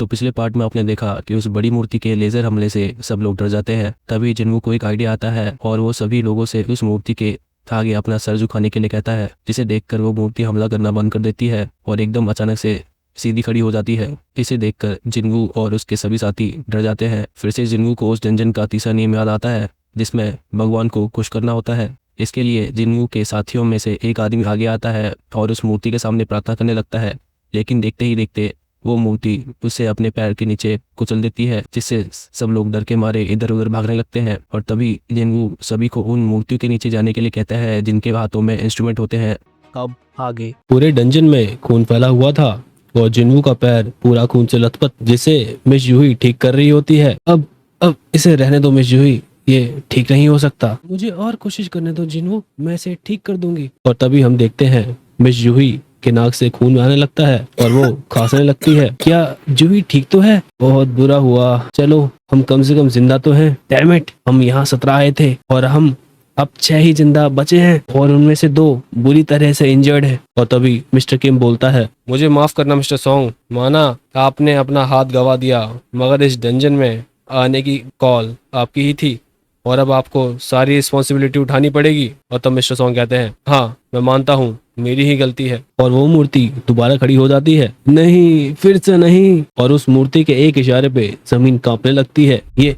तो पिछले पार्ट में आपने देखा कि उस बड़ी मूर्ति के लेजर हमले से सब लोग डर जाते हैं। तभी जिन्वू को एक आइडिया आता है और वो सभी लोगों से उस मूर्ति के आगे अपना सर झुकाने के लिए कहता है, जिसे देखकर वो मूर्ति हमला करना बंद कर देती है और एकदम अचानक से सीधी खड़ी हो जाती है। इसे देखकर जिन्वू और उसके सभी साथी डर जाते हैं। फिर से जिन्वू को उस डंजन का तीसरा नियम याद आता है जिसमें भगवान को खुश करना होता है। इसके लिए जिन्वू के साथियों में से एक आदमी आगे आता है और उस मूर्ति के सामने प्रार्थना करने लगता है, लेकिन देखते ही देखते वो मूर्ति उसे अपने पैर के नीचे कुचल देती है, जिससे सब लोग डर के मारे इधर उधर भागने लगते हैं। और तभी जिन्वू सभी को उन मूर्तियों के नीचे जाने के लिए कहता है जिनके हाथों में इंस्ट्रूमेंट होते हैं। अब आगे पूरे डंजन में खून फैला हुआ था और जिन्वू का पैर पूरा खून से लथपथ, जिसे मिस जूही ठीक कर रही होती है। अब इसे रहने दो मिस जूही, ये ठीक नहीं हो सकता। मुझे और कोशिश करने दो जिन्वू, मैं इसे ठीक कर दूंगी। और तभी हम देखते हैं मिस जूही के नाक से खून आने लगता है और वो खांसने लगती है। क्या जूही ठीक तो है? बहुत बुरा हुआ, चलो हम कम से कम जिंदा तो हैं। डैम इट, हम यहाँ 17 आए थे और हम अब 6 ही जिंदा बचे हैं और उनमें से 2 बुरी तरह से इंजर्ड है। और तभी मिस्टर किम बोलता है, मुझे माफ करना मिस्टर सॉन्ग, माना आपने अपना हाथ गवा दिया, मगर इस डंजन में आने की कॉल आपकी ही थी और अब आपको सारी रिस्पॉन्सिबिलिटी उठानी पड़ेगी। और तब मिस्टर सॉन्ग कहते हैं, हाँ मैं मानता हूँ मेरी ही गलती है। और वो मूर्ति दोबारा खड़ी हो जाती है। नहीं, फिर से नहीं। और उस मूर्ति के एक इशारे पे जमीन कांपने लगती है। ये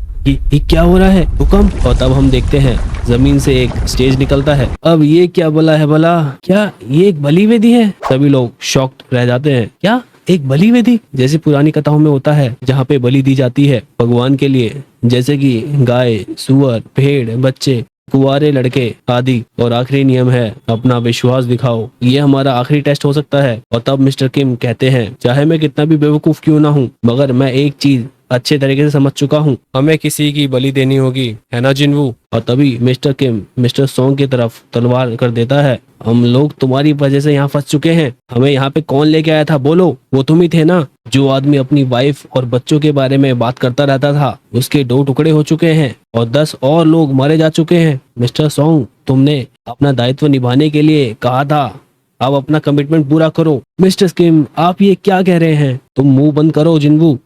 क्या हो रहा है? भूकंप। और तब हम देखते हैं जमीन से एक स्टेज निकलता है। अब ये क्या बला है भला? क्या ये एक बलि वेदी है? सभी लोग शॉक्ड रह जाते हैं। क्या एक बलि वेदी? जैसे पुरानी कथाओं में होता है जहाँ पे बलि दी जाती है भगवान के लिए, जैसे कि गाय, सुअर, भेड़, बच्चे, कुंवारे लड़के आदि। और आखिरी नियम है अपना विश्वास दिखाओ। ये हमारा आखिरी टेस्ट हो सकता है। और तब मिस्टर किम कहते हैं, चाहे मैं कितना भी बेवकूफ क्यों ना हूँ, मगर मैं एक चीज अच्छे तरीके से समझ चुका हूँ, हमें किसी की बलि देनी होगी, है ना जिन्वू? और तभी मिस्टर किम मिस्टर सॉन्ग की तरफ तलवार कर देता है। हम लोग तुम्हारी वजह से यहाँ फंस चुके हैं। हमें यहाँ पे कौन लेके आया था बोलो? वो तुम ही थे ना? जो आदमी अपनी वाइफ और बच्चों के बारे में बात करता रहता था, उसके 2 टुकड़े हो चुके हैं और 10 और लोग मारे जा चुके हैं। मिस्टर सॉन्ग, तुमने अपना दायित्व निभाने के लिए कहा था, अब अपना कमिटमेंट पूरा करो। मिस्टर किम, आप ये क्या कह रहे हैं? तुम मुंह बंद करो जिन्वू।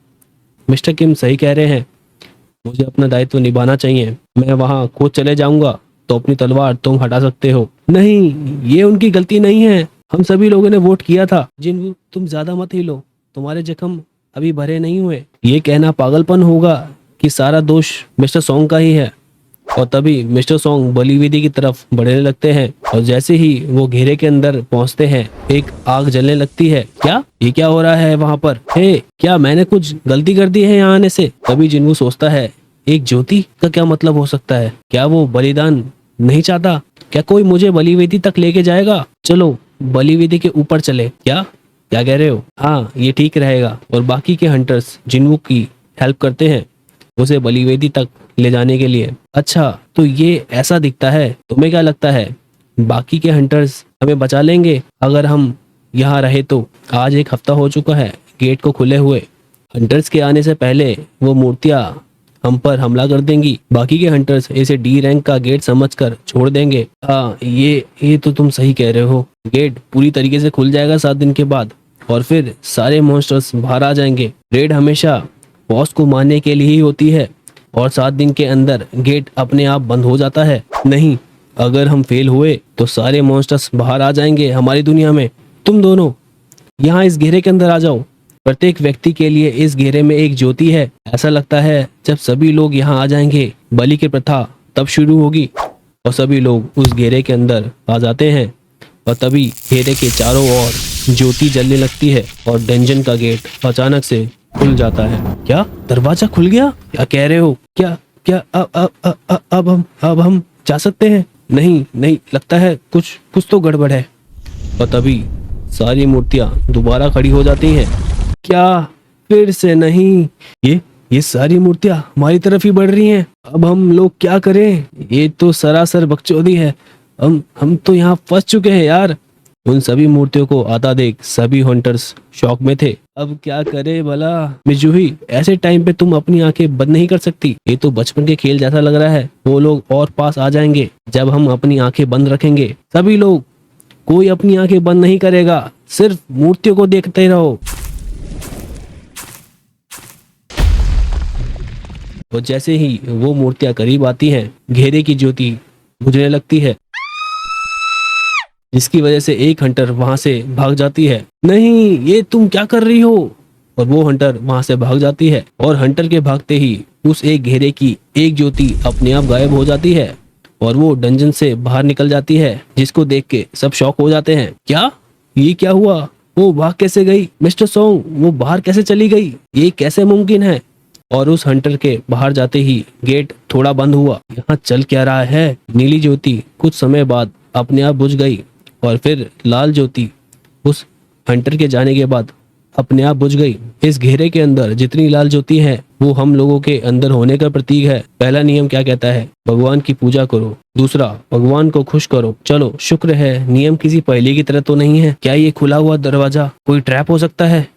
मिस्टर किम सही कह रहे हैं, मुझे अपना दायित्व निभाना चाहिए। मैं वहाँ खुद चले जाऊंगा तो अपनी तलवार तुम हटा सकते हो। नहीं, ये उनकी गलती नहीं है, हम सभी लोगों ने वोट किया था। जिन्वू, तुम ज्यादा मत हिलो, तुम्हारे जख्म अभी भरे नहीं हुए। ये कहना पागलपन होगा कि सारा दोष मिस्टर सॉन्ग का ही है। और तभी मिस्टर सॉन्ग बलि वेदी की तरफ बढ़ने लगते हैं और जैसे ही वो घेरे के अंदर पहुंचते हैं, एक आग जलने लगती है। क्या ये क्या हो रहा है वहाँ पर? हे, क्या मैंने कुछ गलती कर दी है यहाँ आने से? तभी जिन्वू सोचता है, एक ज्योति का क्या मतलब हो सकता है? क्या वो बलिदान नहीं चाहता? क्या कोई मुझे बलि वेदी तक लेके जाएगा? चलो बलि वेदी के ऊपर चले। क्या कह रहे हो? हाँ, ये ठीक रहेगा। और बाकी के हंटर्स जिन्वू की हेल्प करते हैं उसे बलि वेदी तक ले जाने के लिए। अच्छा, तो ये ऐसा दिखता है। तुम्हें क्या लगता है बाकी के हंटर्स हमें बचा लेंगे अगर हम यहाँ रहे तो? आज 1 हफ्ता हो चुका है गेट को खुले हुए। हंटर्स के आने से पहले वो मूर्तियाँ हम पर हमला कर देंगी। बाकी के हंटर्स इसे डी रैंक का गेट समझकर छोड़ देंगे। हाँ, ये तो तुम सही कह रहे हो। गेट पूरी तरीके से खुल जाएगा 7 दिन के बाद और फिर सारे मॉन्स्टर्स बाहर आ जाएंगे। रेड हमेशा बॉस को मारने के लिए ही होती है और 7 दिन के अंदर गेट अपने आप बंद हो जाता है। नहीं, अगर हम फेल हुए तो सारे मॉन्स्टर्स बाहर आ जाएंगे हमारी दुनिया में। तुम दोनों यहाँ इस घेरे के अंदर आ जाओ। प्रत्येक व्यक्ति के लिए इस घेरे में एक ज्योति है। ऐसा लगता है जब सभी लोग यहाँ आ जाएंगे बलि की प्रथा तब शुरू होगी। और सभी लोग उस घेरे के अंदर आ जाते हैं और तभी घेरे के चारों ओर ज्योति जलने लगती है और डंजन का गेट अचानक से खुल जाता है। क्या दरवाजा खुल गया? क्या कह रहे हो? क्या अब हम जा सकते हैं? नहीं, लगता है कुछ तो गड़बड़ है। और तभी सारी मूर्तियां दोबारा खड़ी हो जाती हैं। क्या फिर से नहीं? ये सारी मूर्तियां हमारी तरफ ही बढ़ रही हैं। अब हम लोग क्या करें? ये तो सरासर बकचोदी है। हम तो यहाँ फंस चुके हैं यार। उन सभी मूर्तियों को आता देख सभी हंटर्स शॉक में थे। अब क्या करे भला? मिस जूही, ऐसे टाइम पे तुम अपनी आंखें बंद नहीं कर सकती। ये तो बचपन के खेल जैसा लग रहा है। वो लोग और पास आ जाएंगे जब हम अपनी आंखें बंद रखेंगे। सभी लोग, कोई अपनी आंखें बंद नहीं करेगा, सिर्फ मूर्तियों को देखते रहो। और जैसे ही वो मूर्तियां करीब आती हैं, घेरे की ज्योति बुझने लगती है, जिसकी वजह से एक हंटर वहां से भाग जाती है। नहीं, ये तुम क्या कर रही हो? और वो हंटर वहां से भाग जाती है और हंटर के भागते ही उस एक घेरे की एक ज्योति अपने आप गायब हो जाती है और वो डंजन से बाहर निकल जाती है, जिसको देख के सब शॉक हो जाते हैं। क्या? ये क्या हुआ? वो भाग कैसे गई? मिस्टर सोंग, वो बाहर कैसे चली गई? ये कैसे मुमकिन है? और उस हंटर के बाहर जाते ही गेट थोड़ा बंद हुआ। यहाँ चल क्या रहा है? नीली ज्योति कुछ समय बाद अपने आप बुझ गई और फिर लाल ज्योति उस हंटर के जाने के बाद अपने आप बुझ गई। इस घेरे के अंदर जितनी लाल ज्योति है वो हम लोगों के अंदर होने का प्रतीक है। पहला नियम क्या कहता है? भगवान की पूजा करो। दूसरा, भगवान को खुश करो। चलो शुक्र है नियम किसी पहेली की तरह तो नहीं है। क्या ये खुला हुआ दरवाजा कोई ट्रैप हो सकता है?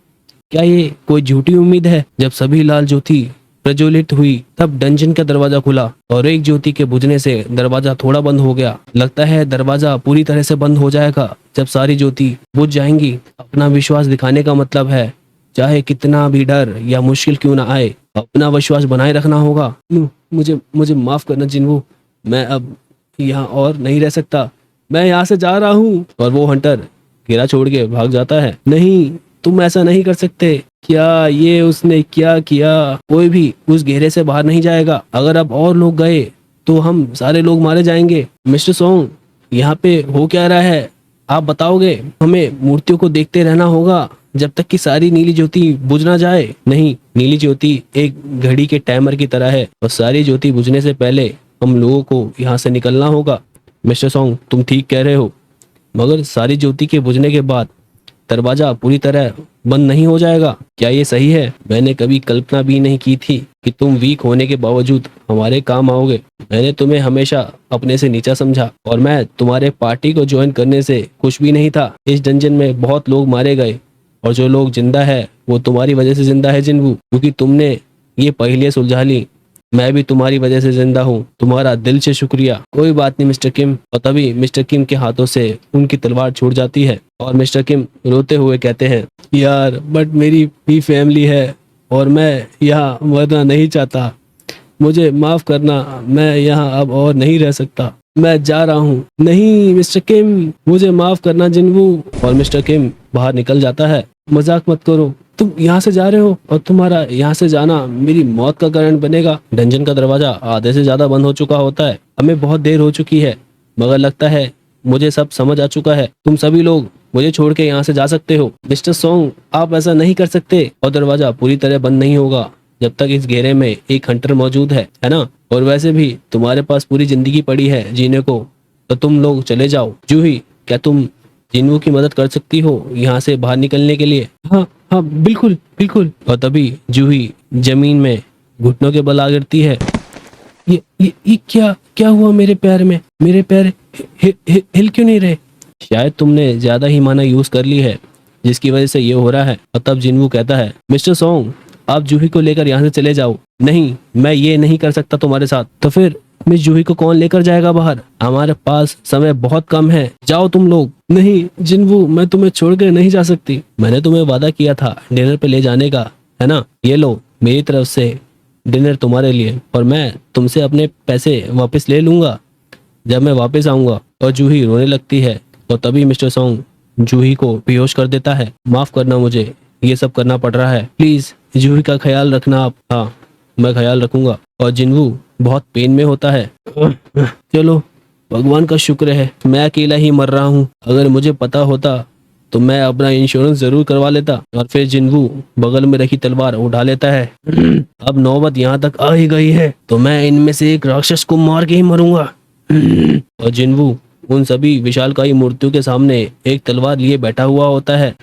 क्या ये कोई झूठी उम्मीद है? जब सभी लाल ज्योति प्रज्वलित हुई तब डंजन का दरवाजा खुला और एक ज्योति के बुझने से दरवाजा थोड़ा बंद हो गया। लगता है दरवाजा पूरी तरह से बंद हो जाएगा जब सारी ज्योति बुझ जाएंगी। अपना विश्वास दिखाने का मतलब है चाहे कितना भी डर या मुश्किल क्यों ना आए, अपना विश्वास बनाए रखना होगा। मुझे मुझे माफ करना जिन्वू, मैं अब यहाँ और नहीं रह सकता। मैं यहाँ से जा रहा हूँ। और वो हंटर घेरा छोड़ के भाग जाता है। नहीं, तुम ऐसा नहीं कर सकते। क्या ये उसने क्या किया? कोई भी उस घेरे से बाहर नहीं जाएगा। अगर अब और लोग गए तो हम सारे लोग मारे जाएंगे। मिस्टर सोंग, यहाँ पे हो क्या रहा है? आप बताओगे? हमें मूर्तियों को देखते रहना होगा जब तक कि सारी नीली ज्योति बुझ ना जाए। नहीं, नीली ज्योति एक घड़ी के टाइमर की तरह है और सारी ज्योति बुझने से पहले हम लोगों को यहाँ से निकलना होगा। मिस्टर सोंग, तुम ठीक कह रहे हो, मगर सारी ज्योति के बुझने के बाद दरवाजा पूरी तरह बंद नहीं हो जाएगा। क्या ये सही है? मैंने कभी कल्पना भी नहीं की थी कि तुम वीक होने के बावजूद हमारे काम आओगे। मैंने तुम्हें हमेशा अपने से नीचा समझा और मैं तुम्हारे पार्टी को ज्वाइन करने से खुश भी नहीं था। इस डंजन में बहुत लोग मारे गए और जो लोग जिंदा है वो तुम्हारी वजह से जिंदा है जिन्वू, क्योंकि तुमने ये पहेलियां सुलझा ली। मैं भी तुम्हारी वजह से जिंदा हूँ। तुम्हारा दिल से शुक्रिया। कोई बात नहीं मिस्टर किम। और तभी मिस्टर किम के हाथों से उनकी तलवार छूट जाती है और मिस्टर किम रोते हुए कहते हैं, यार बट मेरी भी फैमिली है और मैं यहाँ मरना नहीं चाहता। मुझे माफ करना, मैं यहाँ अब और नहीं रह सकता। मैं जा रहा हूँ। नहीं मिस्टर किम, मुझे माफ करना जिन्वू। और मिस्टर किम बाहर निकल जाता है। मजाक मत करो, तुम यहाँ से जा रहे हो और तुम्हारा यहाँ से जाना मेरी मौत का कारण बनेगा। डंजन का दरवाजा आधे से ज्यादा बंद हो चुका होता है। हमें बहुत देर हो चुकी है, मगर लगता है मुझे सब समझ आ चुका है। तुम सभी लोग मुझे छोड़ के यहाँ से जा सकते हो। मिस्टर सोंग, आप ऐसा नहीं कर सकते और दरवाजा पूरी तरह बंद नहीं होगा जब तक इस घेरे में एक हंटर मौजूद है ना? और वैसे भी तुम्हारे पास पूरी जिंदगी पड़ी है जीने को, तो तुम लोग चले जाओ। जूही, क्या तुम जिन्वू की मदद कर सकती हो यहाँ से बाहर निकलने के लिए? हाँ हाँ, बिल्कुल बिल्कुल। और तभी जूही जमीन में घुटनों के बल आ गिरती है। ये क्या क्या हुआ मेरे पैर में? मेरे पैर हिल क्यों नहीं रहे? शायद तुमने ज्यादा ही माना यूज कर ली है जिसकी वजह से ये हो रहा है। और तब जिन्वू कहता है, मिस्टर सोंग, आप जूही को लेकर यहाँ से चले जाओ। नहीं, मैं ये नहीं कर सकता तुम्हारे साथ। तो फिर मिस जूही को कौन लेकर जाएगा बाहर? हमारे पास समय बहुत कम है, जाओ तुम लोग। नहीं जिन्वू, मैं तुम्हें छोड़ कर नहीं जा सकती। मैंने तुम्हें वादा किया था डिनर पे ले जाने का, है ना? ये लो मेरी तरफ से डिनर तुम्हारे लिए, और मैं तुमसे अपने पैसे वापस ले लूंगा जब मैं वापस आऊंगा। और जूही रोने लगती है और तभी मिस्टर सोंग जूही को बेहोश कर देता है। माफ करना, मुझे ये सब करना पड़ रहा है। प्लीज जूही का ख्याल रखना आप। हाँ, मैं ख्याल रखूंगा। और जिन्वू बहुत पेन में होता है। चलो, भगवान का शुक्र है मैं अकेला ही मर रहा हूँ। अगर मुझे पता होता तो मैं अपना इंश्योरेंस जरूर करवा लेता। और फिर जिन्वू बगल में रखी तलवार उठा लेता है। अब नौबत यहाँ तक आ ही गई है तो मैं इनमें से एक राक्षस को मार के ही मरूंगा। और जिन्वू उन सभी विशालकाय मूर्तियों के सामने एक तलवार लिए बैठा हुआ होता है।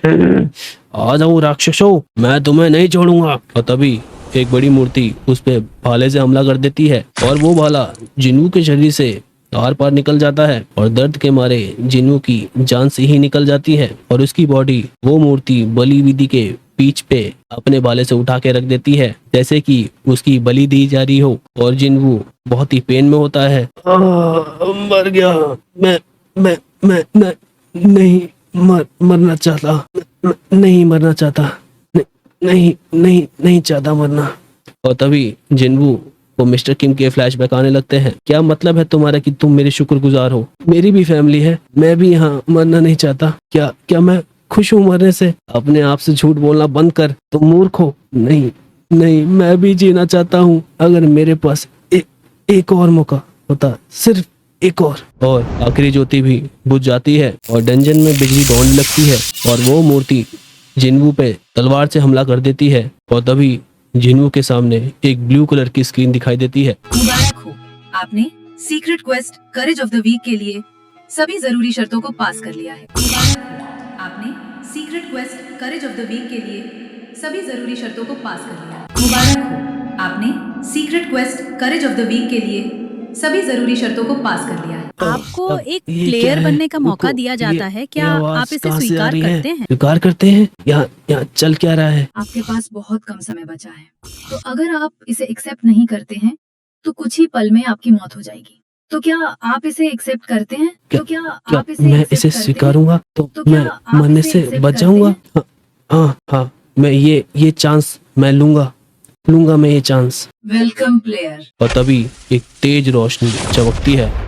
आ जाओ राक्षसों, मैं तुम्हें नहीं छोड़ूंगा। और तभी एक बड़ी मूर्ति उस पे भाले से हमला कर देती है और वो भाला जिन्वू के शरीर से आर पार निकल जाता है और दर्द के मारे जिन्वू की जान से ही निकल जाती है और उसकी बॉडी वो मूर्ति बलि विधि के पीठ पे अपने भाले से उठा के रख देती है, जैसे कि उसकी बलि दी जा रही हो। और जिन्वू बहुत ही पेन में होता है। मर गया। मैं नहीं मरना चाहता। नहीं मरना चाहता। नहीं चाहता मरना। और तभी जिन्वू वो मिस्टर किम के फ्लैशबैक आने लगते हैं। क्या मतलब है तुम्हारा कि तुम मेरे शुक्रगुजार हो? मेरी भी फैमिली है, मैं भी यहाँ मरना नहीं चाहता। क्या क्या मैं खुश हूँ मरने से? अपने आप से झूठ बोलना बंद कर, तुम मूर्ख हो। नहीं नहीं, मैं भी जीना चाहता हूँ। अगर मेरे पास एक और मौका होता, सिर्फ एक और आखिरी ज्योति भी बुझ जाती है और डंजन में बिजली दौड़ने लगती है और वो मूर्ति जिन्वू पे तलवार से हमला कर देती है। और तभी जिन्वू के सामने एक ब्लू कलर की स्क्रीन दिखाई देती है। मुबारक हो, आपने secret quest courage of the week के लिए सभी जरूरी शर्तों को पास कर लिया है। मुबारक हो, आपने secret quest courage of the week के लिए सभी जरूरी शर्तों को पास कर लिया है। मुबारक हो, आपने secret quest courage of the week के लिए सभी जरूरी शर्तों को पास कर लिया है। आपको अब एक ये प्लेयर क्या है? बनने का मौका रुको, दिया जाता है, क्या ये आवाज आप इसे कहाँ से आ स्वीकार रही है? करते हैं? स्वीकार करते हैं? यहाँ चल क्या रहा है? आपके पास बहुत कम समय बचा है, तो अगर आप इसे एक्सेप्ट नहीं करते हैं तो कुछ ही पल में आपकी मौत हो जाएगी। तो क्या आप इसे एक्सेप्ट करते हैं? क्या- तो क्या क्या आप इसे मैं accept इसे करते हैं? स्वीकारूंगा तो तो क्या मैं आप मरने इसे से accept बच करते जाऊंगा? हैं? हाँ, मैं ये चांस मैं लूंगा मैं ये चांस। Welcome player. और तभी एक तेज रोशनी चमकती है